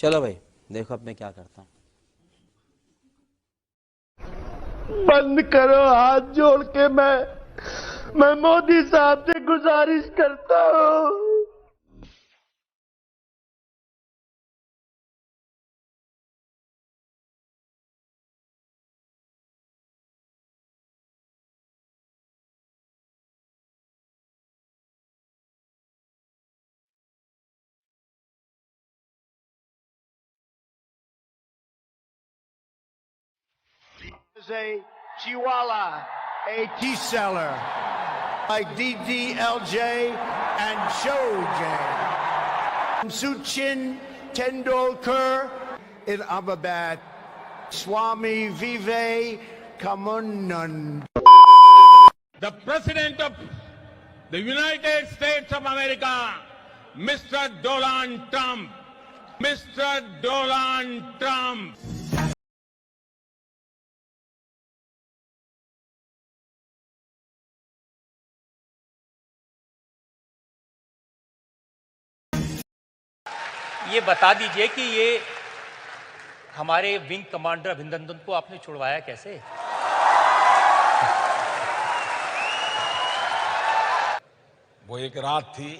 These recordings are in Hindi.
चलो भाई देखो अब मैं क्या करता हूँ। बंद करो, हाथ जोड़ के मैं मोदी साहब से गुजारिश करता हूँ। Is a Chihuahua, a tea seller, like DDLJ and Joe J. Suchin Tendolkar in Ahmedabad, Swami Vivekananda. The President of the United States of America, Mr. Donald Trump. Mr. Donald Trump. ये बता दीजिए कि ये हमारे विंग कमांडर अभिनंदन को आपने छुड़वाया कैसे? वो एक रात थी,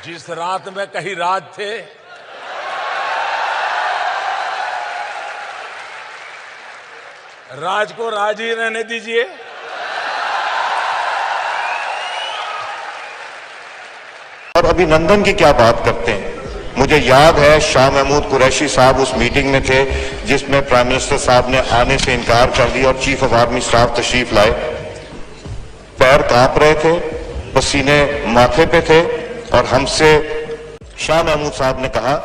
जिस रात में कहीं राज थे, राज को राज ही रहने दीजिए। और अभिनंदन की क्या बात करते हैं। मुझे याद है शाह महमूद कुरैशी साहब उस मीटिंग में थे जिसमें प्राइम मिनिस्टर साहब ने आने से इनकार कर दिया और चीफ ऑफ आर्मी स्टाफ तशरीफ लाए। पैर कांप रहे थे, पसीने माथे पे थे और हमसे शाह महमूद साहब ने कहा,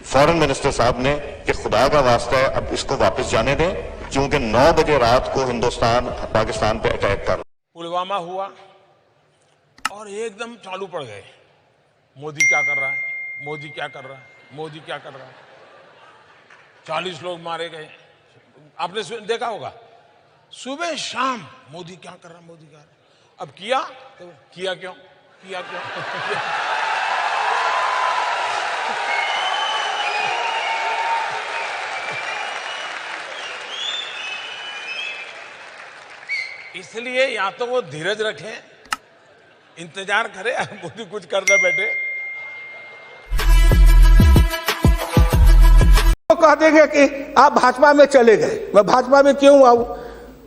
फॉरेन मिनिस्टर साहब ने, कि खुदा का वास्ता है अब इसको वापस जाने दें क्योंकि 9 बजे रात को हिंदुस्तान पाकिस्तान पे अटैक कर। पुलवामा हुआ और एकदम चालू पड़ गए, मोदी क्या कर रहा है, मोदी क्या कर रहा है, मोदी क्या कर रहा है। 40 लोग मारे गए, आपने देखा होगा। सुबह शाम मोदी क्या कर रहा है, मोदी क्या कर रहा है। अब किया तो किया क्यों, किया क्यों? इसलिए या तो वो धीरज रखें, इंतजार करे, मोदी कुछ कर ना बैठे। तो कह देंगे कि आप भाजपा में चले गए। मैं भाजपा में क्यों आऊं?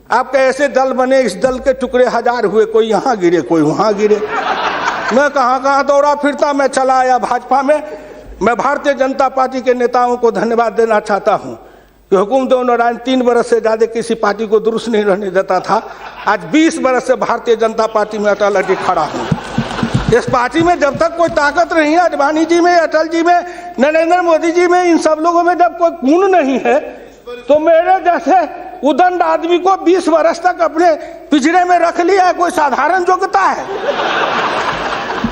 आपके ऐसे दल बने, इस दल के टुकड़े हजार हुए, कोई यहां गिरे कोई वहां गिरे। मैं कहां दौड़ा फिरता, मैं चला आया भाजपा में। मैं भारतीय जनता पार्टी के नेताओं को धन्यवाद देना चाहता हूं कि हुकुमदेव नारायण 3 बरस से ज्यादा किसी पार्टी को दुरुस्त नहीं रहने देता था। आज 20 बरस से भारतीय जनता पार्टी में अटल अटल खड़ा हूं। इस पार्टी में जब तक कोई ताकत नहीं है, अडवाणी जी में, अटल जी में, नरेंद्र मोदी जी में, इन सब लोगों में जब कोई गुण नहीं है, तो मेरे जैसे उदंड आदमी को 20 वर्ष तक अपने पिंजरे में रख लिया, कोई साधारण योग्यता है?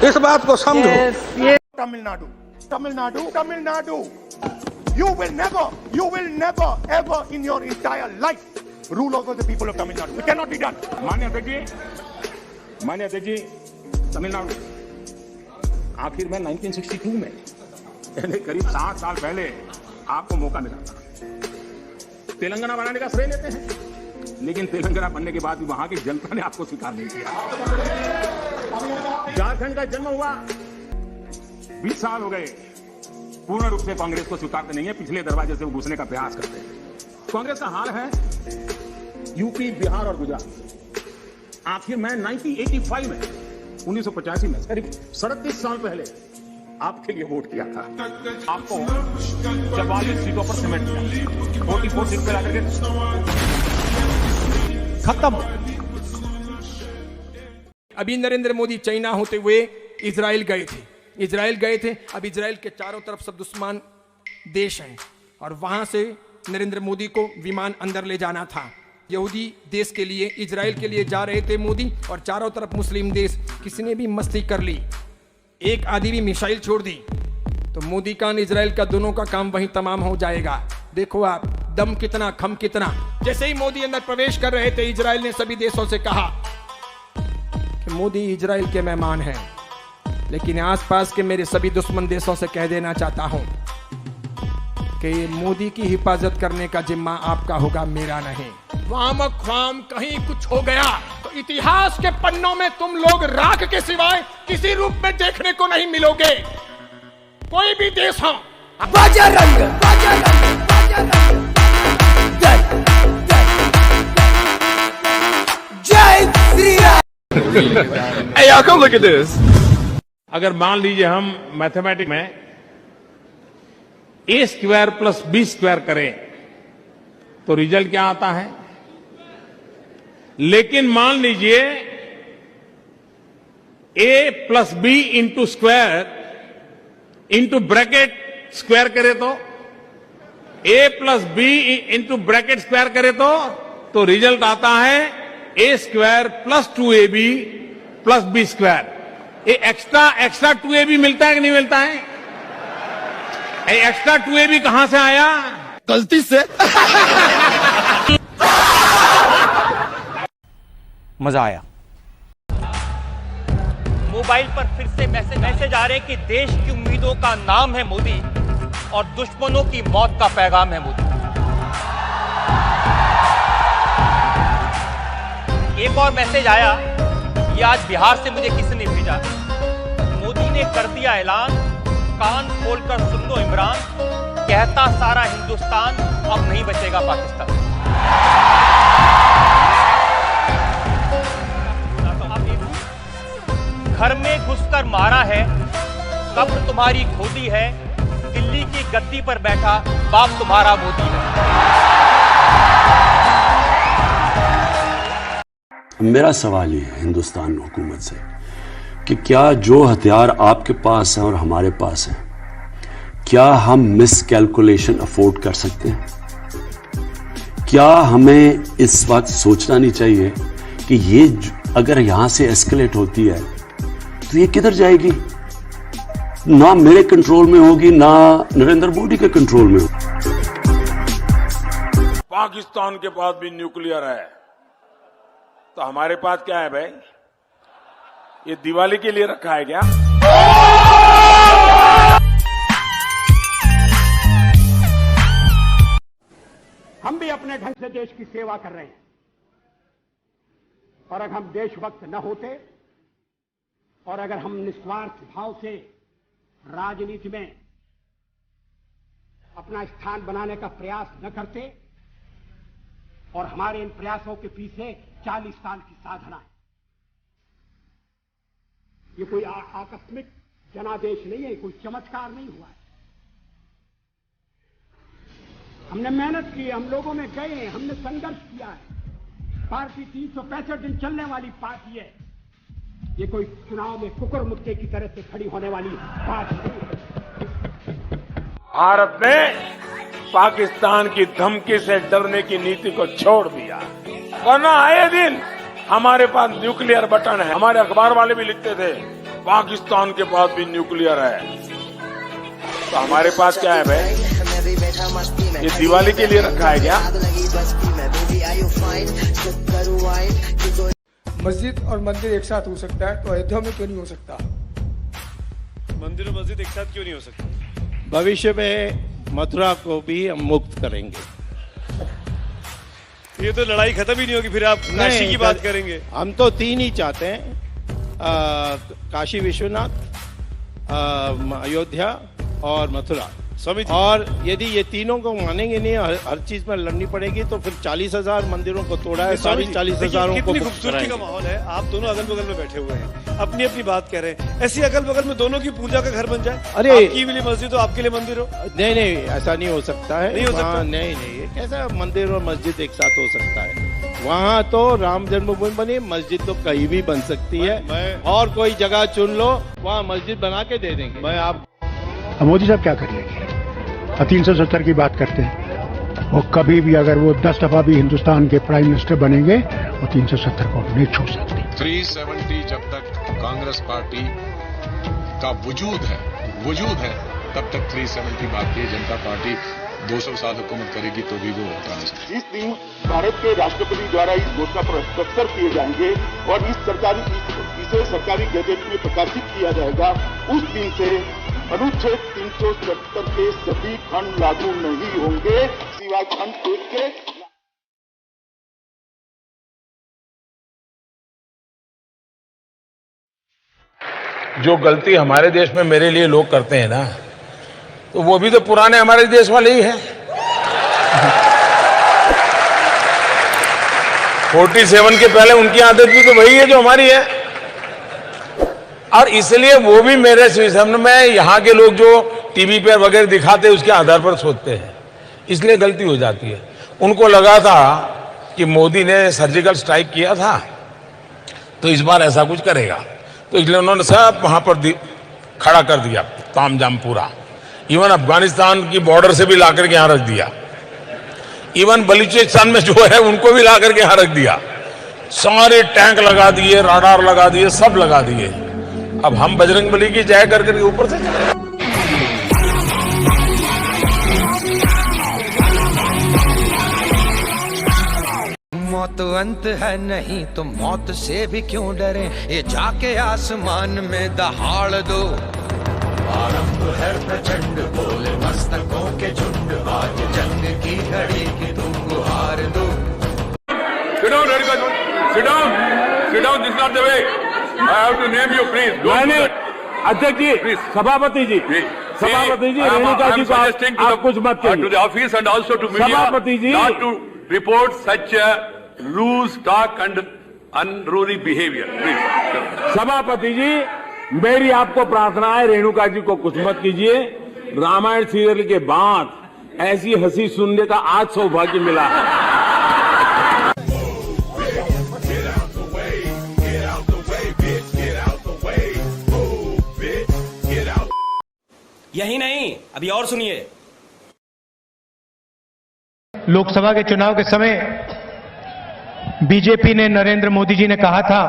इस बात को समझो। Tamil Nadu. You will never, ever in your entire life rule over the people of Tamil Nadu. It cannot be done. मान्य अध्यक्ष जी, तमिलनाडु आखिर में 1962 में, यानी करीब 7 साल पहले आपको मौका मिला था। तेलंगाना बनाने का श्रेय लेते हैं, लेकिन तेलंगाना बनने के बाद भी वहां की जनता ने आपको स्वीकार नहीं किया। झारखंड का जन्म हुआ, 20 साल हो गए, पूर्ण रूप से कांग्रेस को स्वीकारते नहीं है, पिछले दरवाजे से वो घुसने का प्रयास करते हैं। कांग्रेस का हाल है यूपी, बिहार और गुजरात। आखिर में 1985 में, 1985 में, करीब 37 साल पहले आपके लिए वोट किया था। आपको 44 सीटों पर सिमेंट किया, 44 सीट पे लाकर के खत्म। अभी नरेंद्र मोदी चाइना होते हुए इजराइल गए थे। अब इजराइल के चारों तरफ सब दुश्मन देश हैं और वहां से नरेंद्र मोदी को विमान अंदर ले जाना था। यहूदी देश के लिए, इजराइल के लिए जा रहे थे मोदी, और चारों तरफ मुस्लिम देश। किसी ने भी मस्ती कर ली, एक आदमी भी मिसाइल छोड़ दी, तो मोदी का इजराइल का दोनों का काम वहीं तमाम हो जाएगा। देखो आप, दम कितना, खम कितना। जैसे ही मोदी अंदर प्रवेश कर रहे थे, इजराइल ने सभी देशों से कहा कि मोदी इजराइल के मेहमान हैं, लेकिन आसपास के मेरे सभी दुश्मन देशों से कह देना चाहता हूं कि मोदी की हिफाजत करने का जिम्मा आपका होगा, मेरा नहीं। वाम ख्वाम कहीं कुछ हो गया तो इतिहास के पन्नों में तुम लोग राख के सिवाय किसी रूप में देखने को नहीं मिलोगे। कोई भी देश हो, बजरंग बजरंग बजरंग जय Shri Ram. Hey, y'all, come look at this. अगर मान लीजिए हम मैथमेटिक्स में a square plus b square करें तो रिजल्ट क्या आता है। लेकिन मान लीजिए a plus b into square into bracket square करे तो a plus b into bracket square करे तो रिजल्ट आता है a square plus 2ab plus b square. ये एक्स्ट्रा 2ab मिलता है कि नहीं मिलता है। ये एक्स्ट्रा 2ab कहां से आया। गलती से। मजा आया। मोबाइल पर फिर से मैसेज आ रहे कि देश की उम्मीदों का नाम है मोदी और दुश्मनों की मौत का पैगाम है मोदी। एक और मैसेज आया, ये आज बिहार से मुझे किसी ने भेजा। मोदी ने कर दिया ऐलान, कान खोलकर सुन लो इमरान, कहता सारा हिंदुस्तान अब नहीं बचेगा पाकिस्तान। घर में घुसकर मारा है, कब्र तुम्हारी खोदी है, दिल्ली की गद्दी पर बैठा बाप तुम्हारा मोदी है। मेरा सवाल ये है हिंदुस्तान हुकूमत से कि क्या जो हथियार आपके पास है और हमारे पास है, क्या हम मिस कैलकुलेशन अफोर्ड कर सकते हैं। क्या हमें इस वक्त सोचना नहीं चाहिए कि ये अगर यहां से एस्केलेट होती है तो ये किधर जाएगी। ना मेरे कंट्रोल में होगी, ना नरेंद्र मोदी के कंट्रोल में होगी। पाकिस्तान के पास भी न्यूक्लियर है तो हमारे पास क्या है भाई। ये दिवाली के लिए रखा है क्या। हम भी अपने ढंग से देश की सेवा कर रहे हैं और अगर हम देशभक्त न होते और अगर हम निस्वार्थ भाव से राजनीति में अपना स्थान बनाने का प्रयास न करते और हमारे इन प्रयासों के पीछे 40 साल की साधना है। ये कोई आकस्मिक जनादेश नहीं है, कोई चमत्कार नहीं हुआ है। हमने मेहनत की, हम लोगों में गए हैं, हमने संघर्ष किया है। पार्टी 365 दिन चलने वाली पार्टी है। ये कोई चुनाव में कुकुर मुक्के की तरह से खड़ी होने वाली बात नहीं है। भारत ने पाकिस्तान की धमकी से डरने की नीति को छोड़ दिया, वरना आए दिन हमारे पास न्यूक्लियर बटन है। हमारे अखबार वाले भी लिखते थे पाकिस्तान के पास भी न्यूक्लियर है। तो हमारे पास क्या है भाई। ये दिवाली के लिए रखा है क्या। मस्जिद और मंदिर एक साथ हो सकता है तो अयोध्या में क्यों नहीं हो सकता। मंदिर और मस्जिद एक साथ क्यों नहीं हो सकते। भविष्य में मथुरा को भी हम मुक्त करेंगे। ये तो लड़ाई खत्म ही नहीं होगी, फिर आप काशी की बात करेंगे। हम तो 3 ही चाहते हैं, काशी विश्वनाथ, अयोध्या और मथुरा। और यदि ये तीनों को मानेंगे नहीं, हर चीज में लड़नी पड़ेगी, तो फिर 40,000 मंदिरों को तोड़ा है, 40,000 को खूबसूरती का माहौल है। आप दोनों अगल बगल में बैठे हुए हैं, अपनी अपनी बात कह रहे हैं। ऐसी अगल बगल में दोनों की पूजा का घर बन जाए। अरे आपकी लिए मस्जिद हो, आपके लिए मंदिर हो। नहीं नहीं, ऐसा नहीं हो सकता है। नहीं हो सकता। नहीं नहीं, ये कैसा मंदिर और मस्जिद एक साथ हो सकता है। वहाँ तो राम जन्मभूमि बनी, मस्जिद तो कहीं भी बन सकती है। और कोई जगह चुन लो, वहाँ मस्जिद बना के दे देंगे। मैं आप मोदी साहब क्या कर लेंगे। 370 की बात करते हैं, वो कभी भी अगर वो 10 दफा भी हिंदुस्तान के प्राइम मिनिस्टर बनेंगे वो 370 को नहीं छोड़ सकते। 370 जब तक कांग्रेस पार्टी का वजूद है तब तक 370 भारतीय जनता पार्टी 200 साल हुकूमत करेगी तो भी वो हटा नहीं सकती। जिस दिन भारत के राष्ट्रपति द्वारा इस घोषणा पर हस्ताक्षर किए जाएंगे और इसे सरकारी गैजेट में प्रकाशित किया जाएगा, उस दिन से अनुच्छेद 377 के सभी खंड लागू नहीं होंगे सिवाय खंड 1 के। जो गलती हमारे देश में मेरे लिए लोग करते हैं ना, तो वो भी तो पुराने हमारे देश वाले ही हैं। 47 के पहले उनकी आदत भी तो वही है जो हमारी है, और इसलिए वो भी मेरे सिस्टम में यहाँ के लोग जो टीवी पे वगैरह दिखाते हैं उसके आधार पर सोचते हैं, इसलिए गलती हो जाती है। उनको लगा था कि मोदी ने सर्जिकल स्ट्राइक किया था तो इस बार ऐसा कुछ करेगा, तो इसलिए उन्होंने सब वहां पर खड़ा कर दिया तामझाम पूरा। इवन अफगानिस्तान की बॉर्डर से भी लाकर के यहां रख दिया, इवन बलूचिस्तान में जो है उनको भी लाकर के यहां रख दिया। सारे टैंक लगा दिए, राडार लगा दिए, सब लगा दिए। अब हम बजरंगबली की जय कर करके ऊपर से चले। मौत अंत है नहीं तो मौत से भी क्यों डरे, ये जाके आसमान में दहाड़ दो। आरंभ है प्रचंड बोले मस्तकों के झुंड, आज जंग की घड़ी की तुम गुहार दो। Sit down, sit down, sit down. This is not the way. I have to name you, please. अध्यक्ष जी, सभापति जी, सभापति जी, रेणुका जी को आप कुछ मत कहिए। To the office and also to media, सभापति जी, not to report such loose talk and unruly behavior, please. सभापति जी, मेरी आपको प्रार्थना है, रेणुका जी को कुछ मत कीजिए। रामायण सीरियल के बाद ऐसी हंसी सुनने का आज सौभाग्य मिला है। यही नहीं, अभी और सुनिए। लोकसभा के चुनाव के समय बीजेपी ने, नरेंद्र मोदी जी ने कहा था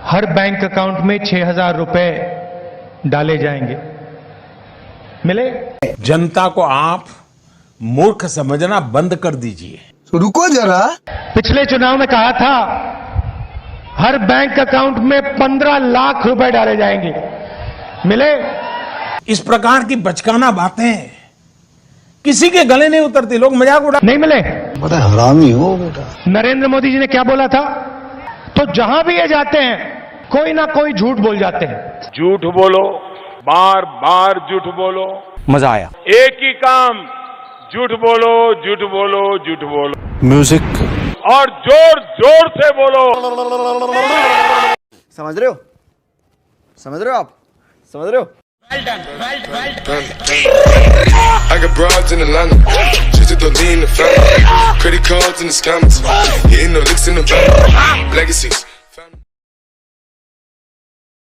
हर बैंक अकाउंट में 6,000 रुपए डाले जाएंगे। मिले? जनता को आप मूर्ख समझना बंद कर दीजिए। तो रुको जरा, पिछले चुनाव में कहा था हर बैंक अकाउंट में 15 लाख रुपए डाले जाएंगे। मिले? इस प्रकार की बचकाना बातें किसी के गले नहीं उतरती, लोग मजाक उड़ा। नहीं मिले? बड़ा हरामी हो बेटा। नरेंद्र मोदी जी ने क्या बोला था? तो जहां भी ये जाते हैं कोई ना कोई झूठ बोल जाते हैं। झूठ बोलो, बार बार झूठ बोलो, मजा आया। एक ही काम, झूठ बोलो, झूठ बोलो, झूठ बोलो, म्यूजिक और जोर जोर से बोलो। समझ रहे हो? समझ रहे हो आप? समझ रहे हो? I got broads in Atlanta, just to lean the family, credit cards and the scammers, hitting the licks in the bank, legacies.